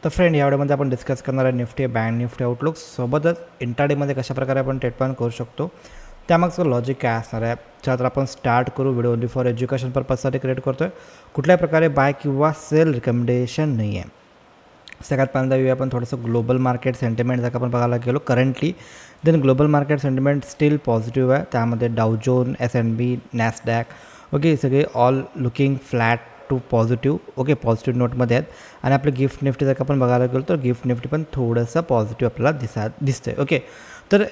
तर फ्रेंड या व्हिडिओमध्ये आपण डिस्कस करणार आहे निफ्टी बँक निफ्टी आउटलुक सोबतच इंट्राडेमध्ये कशाप्रकारे आपण ट्रेड प्लॅन करू शकतो त्यामागचं लॉजिक काय असणार आहे तर आपण स्टार्ट करू. व्हिडिओ ओनली फॉर एज्युकेशन पर्पजसाठी क्रिएट करतो आहे. कुठल्याही प्रकारे बाय किंवा सेल रिकमेंडेशन नाही आहे. सगळ्यात पहिल्यांदा येऊया आपण थोडंसं ग्लोबल मार्केट सेंटिमेंट जर आपण बघायला गेलो currently then global market sentiment still positive आहे. त्यामध्ये डाउजोन S&P नॅसडॅक ओके सगळे all looking flat to positive okay positive नोटमध्ये आहेत. आणि आपलं गिफ्ट निफ्टी जर आपण बघायला गेलो तर गिफ्ट निफ्टी पण थोडंसं पॉझिटिव्ह आपल्याला दिसतं आहे. ओके तर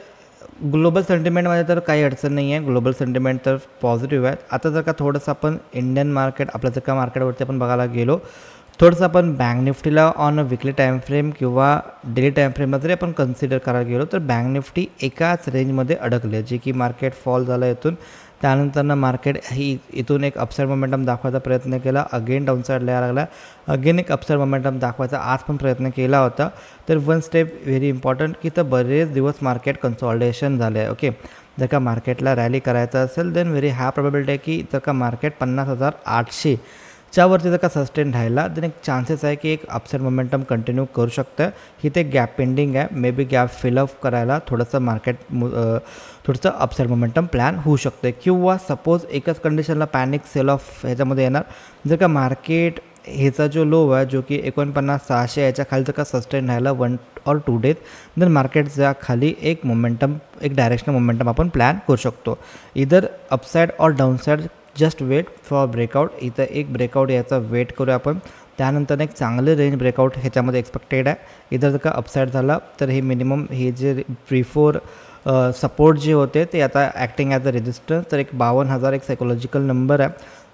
ग्लोबल सेंटिमेंटमध्ये तर काही अडचण नाही आहे. ग्लोबल सेंटिमेंट तर पॉझिटिव्ह आहेत. आता जर का थोडंसं आपण इंडियन मार्केट आपलं जर का मार्केटवरती आपण बघायला गेलो थोडंसं आपण बँक निफ्टीला on a weekly time frame किंवा डेली टाईम फ्रेमला जरी आपण कन्सिडर करायला गेलो तर बँक निफ्टी एकाच रेंजमध्ये अडकले जे की मार्केट फॉल झालं इथून. त्यानंतरनं मार्केट इथून एक अपसाईड मोमेंटम दाखवायचा प्रयत्न केला. अगेन डाऊनसाईडला यायला लागला. अगेन एक अपसाईड मोमेंटम दाखवायचा आज पण प्रयत्न केला होता. तर वन स्टेप व्हेरी इम्पॉर्टंट की तर बरेच दिवस मार्केट कन्सॉलिडेशन झाले आहे. ओके जर का मार्केटला रॅली करायचं असेल देन व्हेरी हाय प्रोबॅबिलिटी आहे की जर का मार्केट 50,800 च्यावरती जर का सस्टेन राहिला तर एक चान्सेस आहे की एक अपसाईड मोमेंटम कंटिन्यू करू शकतं. इथे गॅप पेंडिंग आहे. मे बी गॅप फिलअप करायला थोडंसं मार्केट थोडंसं अपसाईड मोमेंटम प्लॅन होऊ शकते. किंवा सपोज एकच कंडिशनला पॅनिक सेल ऑफ ह्याच्यामध्ये येणार जर का मार्केट ह्याचा जो लो आहे जो की 49,600 याच्या खाली जर का सस्टेन राहिला 1 or 2 days देन मार्केटच्या खाली एक मोमेंटम एक डायरेक्शनल मोमेंटम आपण प्लॅन करू शकतो. इधर अपसाईड और downside just weight for breakout. इथं एक ब्रेकआउट याचा वेट करूया आपण. त्यानंतर एक चांगले रेंज ब्रेकआउट ह्याच्यामध्ये एक्सपेक्टेड आहे. इधर जर का अपसाईड झाला तर हे मिनिमम हे जे प्रिफोर सपोर्ट जे होते ते आता ॲक्टिंग ॲज अ रेजिस्टन्स तर एक 52,000 एक सायकोलॉजिकल नंबर आहे.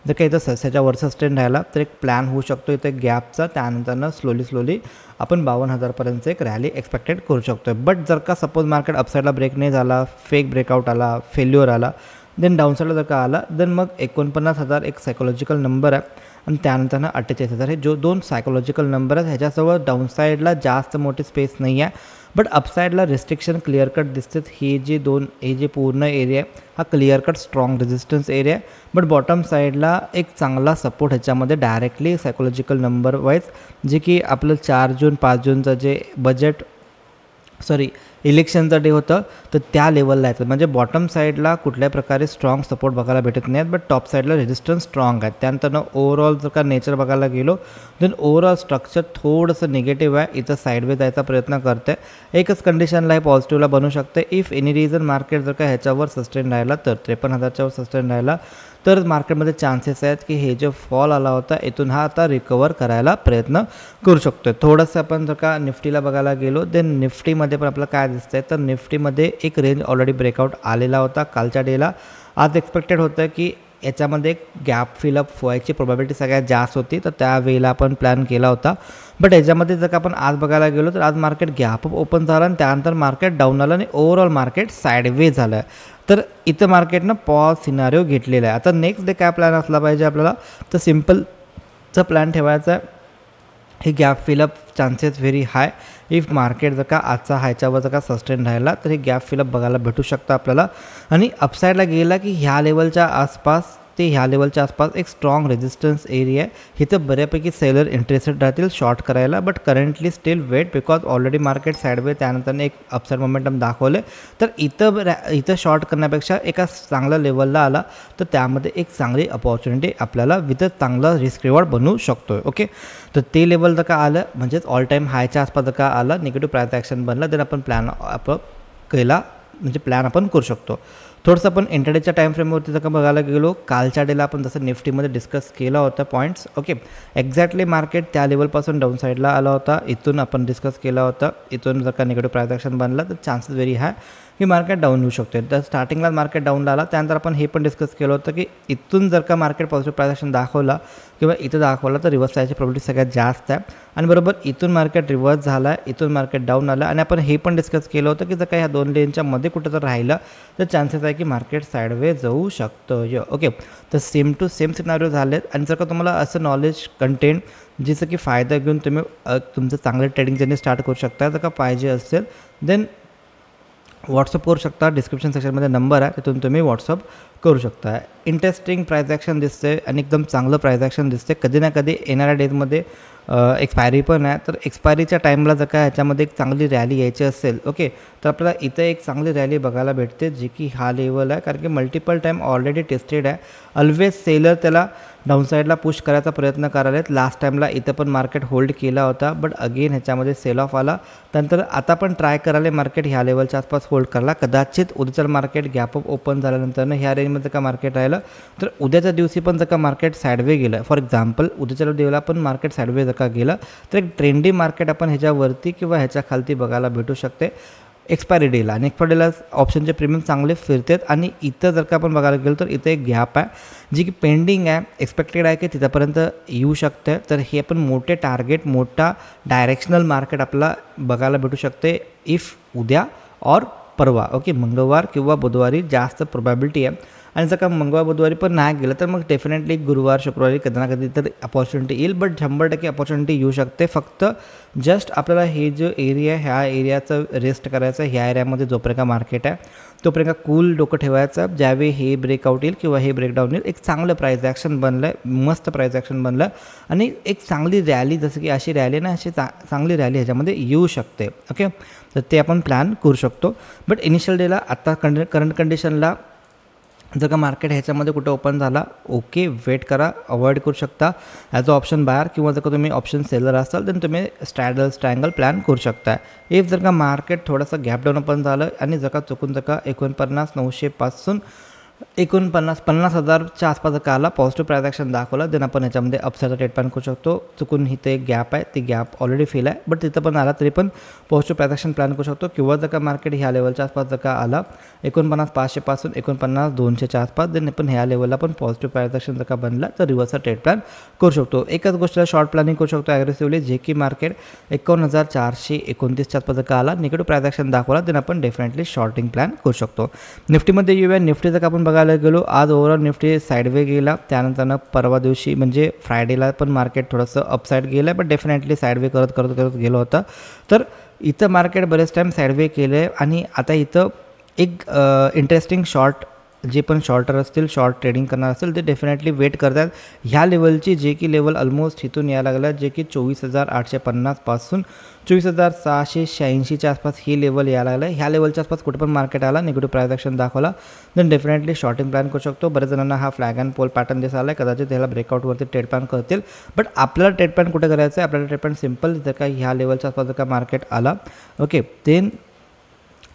जर का इथं सध्याच्यावर सस्टेन राहिला तर एक प्लॅन होऊ शकतो इथं गॅपचा. त्यानंतरनं स्लोली आपण 52,000पर्यंत एक रॅली एक्सपेक्टेड करू शकतो. बट जर का सपोज मार्केट अपसाईडला ब्रेक नाही झाला फेक ब्रेकआउट आला फेल्युअर आला देन डाऊनसाईडला जर का आला देन मग 49,000 एक सायकोलॉजिकल नंबर आहे. आणि त्यानंतरनं 48,000 हे जो दोन सायकोलॉजिकल नंबर आहेत ह्याच्यासोबत डाऊनसाईडला जास्त मोठी स्पेस नाही आहे. बट अपसाईडला रिस्ट्रिक्शन क्लिअर कट दिसतेच. हे जे पूर्ण एरिया आहे हा clear cut strong resistance area आहे. बट बॉटम साईडला एक चांगला सपोर्ट ह्याच्यामध्ये डायरेक्टली सायकोलॉजिकल नंबर वाईज जे की आपलं 4 जून 5 जूनचं जे इलेक्शनचा डे होतं तर त्या लेवलला आहे. म्हणजे बॉटम साईडला कुठल्याही प्रकारे स्ट्रॉंग सपोर्ट बघायला भेटत नाही आहेत. बट टॉप साईडला रेजिस्टन्स स्ट्रॉंग आहे. त्यानंतर ओव्हरऑल जर का नेचर बघायला गेलो देन ओव्हरऑल स्ट्रक्चर थोडंसं निगेटिव्ह आहे. इथं साईडवे जायचा प्रयत्न करते. एकच कंडिशनला हे पॉझिटिव्हला बनू शकते. इफ एनी रिझन मार्केट जर का ह्याच्यावर सस्टेन राहिला तर 53,000च्यावर सस्टेन राहिला तर मार्केटमध्ये चान्सेस आहेत की हे जो फॉल आला होता इथून हा आता रिकवर करायला प्रयत्न करू शकतो. थोडंसं आपण जर का निफ्टीला बघायला गेलो देन निफ्टीमध्ये पण आपल्याला काय दिसतंय तर निफ्टीमध्ये एक रेंज ऑलरेडी ब्रेकआउट आलेला होता कालच्या डेला. आज एक्सपेक्टेड होतं की याच्यामध्ये एक गॅप फिलअप व्हायची प्रोबॅबिलिटी सगळ्यात जास्त होती तर त्यावेळेला आपण प्लॅन केला होता. बट याच्यामध्ये जर का आपण आज बघायला गेलो तर आज मार्केट गॅप ओपन झालं आणि त्यानंतर मार्केट डाऊन आलं आणि ओव्हरऑल मार्केट साईडवेज झालं आहे. तर इथं मार्केटनं पॉज सिनारिओ घेतलेला आहे. आता नेक्स्ट डे काय प्लॅन असला पाहिजे आपल्याला तर सिम्पलचा प्लॅन ठेवायचा आहे. हे gap fill up chances very high. If market जर का आजचा हायच्यावर जर का सस्टेन राहिला तर हे गॅप फिलअप बघायला भेटू शकतं आपल्याला. आणि अपसाईडला गेला की ह्या लेवलच्या आसपास एक स्ट्रॉंग रेजिस्टन्स एरिया आहे. इथं बऱ्यापैकी सेलर इंटरेस्टेड राहतील शॉर्ट करायला. But currently still wait because already market sideway त्यानंतर एक अपसाईड मोमेंटम दाखवले तर इथं शॉर्ट करण्यापेक्षा एका चांगल्या लेवलला आला तर त्यामध्ये एक चांगली अपॉर्च्युनिटी आपल्याला विथ चांगला रिस्क रिवॉर्ड बनवू शकतो. ओके तर ते लेवल जर का आलं म्हणजेच ऑल टाईम हायच्या आसपास जर का आलं निगेटिव्ह प्राइस ॲक्शन बनलं तर आपण प्लॅन आपण करू शकतो. थोडंसं आपण इंटरडेच्या टाईम फ्रेमवरती जर का बघायला गेलो कालच्या डेला आपण जसं निफ्टीमध्ये डिस्कस केला होता पॉईंट्स ओके एक्झॅक्टली मार्केट त्या लेवलपासून डाऊन साईडला आला होता. इथून आपण डिस्कस केला होता. इथून जर का निगेटिव्ह प्राइस ॲक्शन बनला तर चान्सेस व्हेरी हाय की मार्केट डाऊन होऊ शकते. तर स्टार्टिंगला मार्केट डाऊनला आला त्यानंतर आपण हे पण डिस्कस केलं होतं की इथून जर का मार्केट पॉझिटिव्ह प्राइस ॲक्शन दाखवला किंवा इथं दाखवला तर रिव्हर्स जायची प्रोबॅबिलिटी सगळ्यात जास्त आहे. आणि बरोबर इथून मार्केट रिव्हर्स झाला आहे इथून मार्केट डाऊन आलं आणि आपण हे पण डिस्कस केलं होतं की जर का ह्या दोन लेनच्या मध्ये कुठं जर राहिलं तर चान्सेस आहे की मार्केट साईडवे जाऊ शकतं. ओके तर सेम टू सेम सिनारिओ झालेत. आणि जर का तुम्हाला असं नॉलेज कंटेंट जिचं की फायदा घेऊन तुम्ही तुमचं चांगलं ट्रेडिंग जर्नी स्टार्ट करू शकता जर का पाहिजे असेल देन व्हॉट्सअप करू शकता. डिस्क्रिप्शन सेक्शनमध्ये नंबर आहे तिथून तुम्ही व्हॉट्सअप करू शकता. इंटरेस्टिंग प्राइस ॲक्शन दिसते आणि एकदम चांगलं प्राइस ॲक्शन दिसते. कधी ना कधी येणाऱ्या डेजमध्ये एक्सपायरी पण आहे. तर एक्सपायरीच्या टाईमला जर का ह्याच्यामध्ये एक चांगली रॅली यायची असेल ओके, तर आपल्याला इथं एक चांगली रॅली बघायला भेटते जी की हा लेवल आहे, कारण की मल्टिपल टाईम ऑलरेडी टेस्टेड आहे. ऑलवेज सेलर त्याला डाऊनसाईडला पुश करायचा प्रयत्न करायला आहेत. लास्ट टाईमला इथं पण मार्केट होल्ड केला होता, बट अगेन ह्याच्यामध्ये सेल ऑफ आला. त्यानंतर आता पण ट्राय करायला मार्केट ह्या लेवलच्या आसपास होल्ड करायला. कदाचित उद्याचं मार्केट गॅप अप ओपन झाल्यानंतर ह्या रेंजमध्ये का मार्केट राहिलं तर उद्याच्या दिवशी पण जर का मार्केट साईडवे गेलं, फॉर एक्झाम्पल उद्याच्या दिवसाला पण मार्केट साईडवे जर का गेलं तर एक ट्रेंडी मार्केट आपण ह्याच्यावरती किंवा ह्याच्या खालती बघायला भेटू शकते एक्सपायरी डेला. आणि एक्सपायरी डेला ऑप्शनचे प्रीमियम चांगले फिरतात. आणि इथं जर का आपण बघायला गेलो तर इथं एक गॅप आहे जी की पेंडिंग आहे, एक्सपेक्टेड आहे की तिथंपर्यंत येऊ शकते. तर हे पण मोठे टार्गेट, मोठा डायरेक्शनल मार्केट आपल्याला बघायला भेटू शकते इफ उद्या और परवा ओके, मंगळवार किंवा बुधवारी जास्त प्रोबॅबिलिटी आहे. आणि जर का मंगळवार बुधवारी पण नाही गेलं तर मग डेफिनेटली गुरुवार शुक्रवारी कधी ना कधी तर अपॉर्च्युनिटी येईल, बट 100% अपॉर्च्युनिटी येऊ शकते. फक्त जस्ट आपल्याला हे जो एरिया ह्या एरियाचं रेस्ट करायचं, ह्या एरियामध्ये जोपर्यंत मार्केट आहे तोपर्यंत कूल डोकं ठेवायचं. ज्यावेळी हे ब्रेकआउट येईल किंवा हे ब्रेकडाऊन येईल एक चांगलं प्राईस ॲक्शन बनलं आहे, मस्त प्राईस ॲक्शन बनलं आणि एक चांगली रॅली, जसं की अशी रॅली ना अशी चांगली रॅली ह्याच्यामध्ये येऊ शकते ओके. तर ते आपण प्लॅन करू शकतो. बट इनिशियल डेला आता करंट कंडिशनला जर का मार्केट ह्याच्यामध्ये कुठं ओपन झाला ओके, वेट करा, अवॉइड करू शकता ॲज अ ऑप्शन बायर, किंवा जर का तुम्ही ऑप्शन सेलर असाल तर तुम्ही स्ट्रॅडल ट्रायंगल प्लॅन करू शकता. इफ जर का मार्केट थोडंसं गॅप डाऊन ओपन झालं आणि जर का चुकून जर का 49,900 पासून 50,000च्या आसपास जर का आला पॉझिटिव्ह प्राईस ॲक्शन दाखवला देन आपण ह्याच्यामध्ये अपसाईडचा ट्रेड प्लॅन करू शकतो. चुकून इथे एक गॅप आहे, ती गॅप ऑलरेडी फेल आहे, बट तिथं पण आला तरी पण पॉझिटिव्ह प्राईस ॲक्शन प्लॅन करू शकतो. किंवा जर का मार्केट ह्या लेवलच्या आसपास जर का आला 49,500 पासून 49,200च्या आसपास देन पण ह्या लेवलला पण पॉझिटिव्ह प्राईस ॲक्शन जर का बनला तर रिव्हर्सचा ट्रेड प्लॅन करू शकतो. एकच गोष्टीला शॉर्ट प्लॅनिंग करू शकतो ॲग्रेसिव्हली, जे की मार्केट 51,429च्या आसपास जर का आला निगेटिव्ह प्राईस ॲक्शन दाखवला देन आपण डेफिनेटली शॉर्टिंग प्लॅन करू शकतो. निफ्टीमध्ये येऊया. निफ्टी जर का आपण बघायला गेलो आज ओव्हरऑल निफ्टी साईडवे गेला, त्यानंतर परवा दिवशी म्हणजे फ्रायडेला पण मार्केट थोडंसं अपसाईड गेलं आहे, बट डेफिनेटली साईडवे करत गेलो होता. तर इथं मार्केट बरेच टाईम साईडवे केलं आहे आणि आता इथं एक इंटरेस्टिंग शॉर्ट जे पण शॉर्टर असतील, शॉर्ट ट्रेडिंग करणार असेल ते डेफिनेटली वेट करतात ह्या लेवलची, जे की लेवल ऑलमोस्ट इथून यायला लागला, जे की 24,850 पासून 24,686च्या आसपास ही लेवल यायला लागलं. ह्या लेवलच्या आसपास कुठे पण मार्केट आला निगेटिव्ह प्राईस ॲक्शन दाखवला देन डेफिनेटली शॉर्टिंग प्लॅन करू शकतो. बरेच जणांना हा फ्लॅग अँड पोल पॅटर्न दिसायला आहे, कदाचित त्याला ब्रेकआउटवरती ट्रेड प्लॅन करतील, बट आपल्याला ट्रेड प्लॅन कुठे करायचं आहे, आपल्याला ट्रेड प्लॅन सिम्पल जर का ह्या लेवलच्या आसपास जर का मार्केट आला ओके देन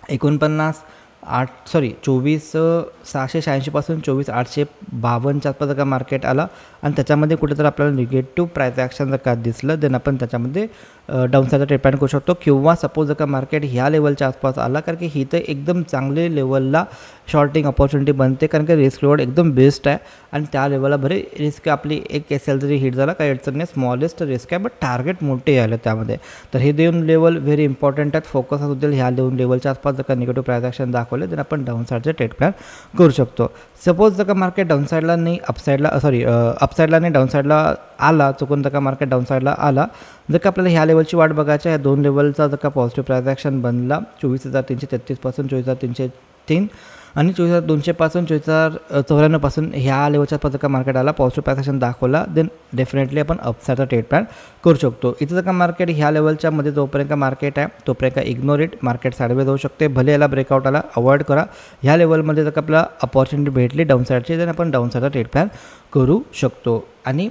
24,686 पासून 24,852च्या आसपास जर का मार्केट आला आणि त्याच्यामध्ये कुठे तर आपल्याला निगेटिव्ह प्राईस ॲक्शन जर का दिसलं देन आपण त्याच्यामध्ये डाऊनसाईडचा ट्रेड प्लॅन करू शकतो. किंवा सपोज जर का मार्केट ह्या लेवलच्या आसपास आला, कारण की ही तर एकदम चांगले लेवलला शॉर्टिंग अपॉर्च्युनिटी बनते, कारण की रिस्क रिवॉर्ड एकदम बेस्ट आहे आणि त्या लेवलला बरे रिस्क आपली एक SL जरी हिट झाला काही अडचण नाही, स्मॉलेस्ट रिस्क आहे बट टार्गेट मोठे आले त्यामध्ये. तर हे दोन लेवल व्हेरी इम्पॉर्टंट आहेत, फोकस होतील ह्या दोन लेवलच्या आसपास जर का निगेटिव्ह प्राईस ॲक्शन दाखवले तर आपण डाऊनसाईडचे ट्रेड प्लॅन करू शकतो. सपोज जर का मार्केट डाऊनसाईडला नाही अपसाईडला नाही डाऊनसाईडला आला, चुकून जर का मार्केट डाऊनसाईडला आला, जर का आपल्याला ह्या लेवलची वाट बघायची आहे, दोन लेवलचा जर का पॉझिटिव्ह प्राईस ॲक्शन बनला 24,333 पासून 24,303 आणि 24,200 पासून 24,094 पासून ह्या लेवलच्या आसपास जर का मार्केट आला पॉझिटिव्ह प्राईस ॲक्शन दाखवला देन डेफिनेटली आपण अपसाईडचा ट्रेड प्लॅन करू शकतो. इथं जर का मार्केट ह्या लेवलच्या मध्ये जोपर्यंत मार्केट आहे तोपर्यंत इग्नोर इट, मार्केट साईडवे जाऊ शकते, भले याला ब्रेकआउट आला अवॉइड करा. ह्या लेवलमध्ये जर का आपल्याला अपॉर्च्युनिटी भेटली डाऊनसाईडची देन आपण डाऊनसाईडचा ट्रेड प्लॅन करू शकतो. आणि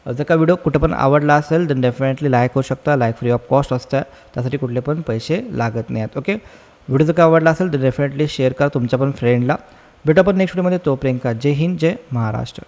जर का व्हिडिओ कुठं पण आवडला असेल तर डेफिनेटली लाईक करू शकता, लाईक फ्री ऑफ कॉस्ट असतं, त्यासाठी कुठले पण पैसे लागत नाही आहेत ओके. व्हिडिओ जर का आवडला असेल तर डेफिनेटली शेअर करा तुमच्या पण फ्रेंडला. भेटू आपण नेक्स्ट व्हिडिओमध्ये, तोपर्यंत जय हिंद, जय महाराष्ट्र.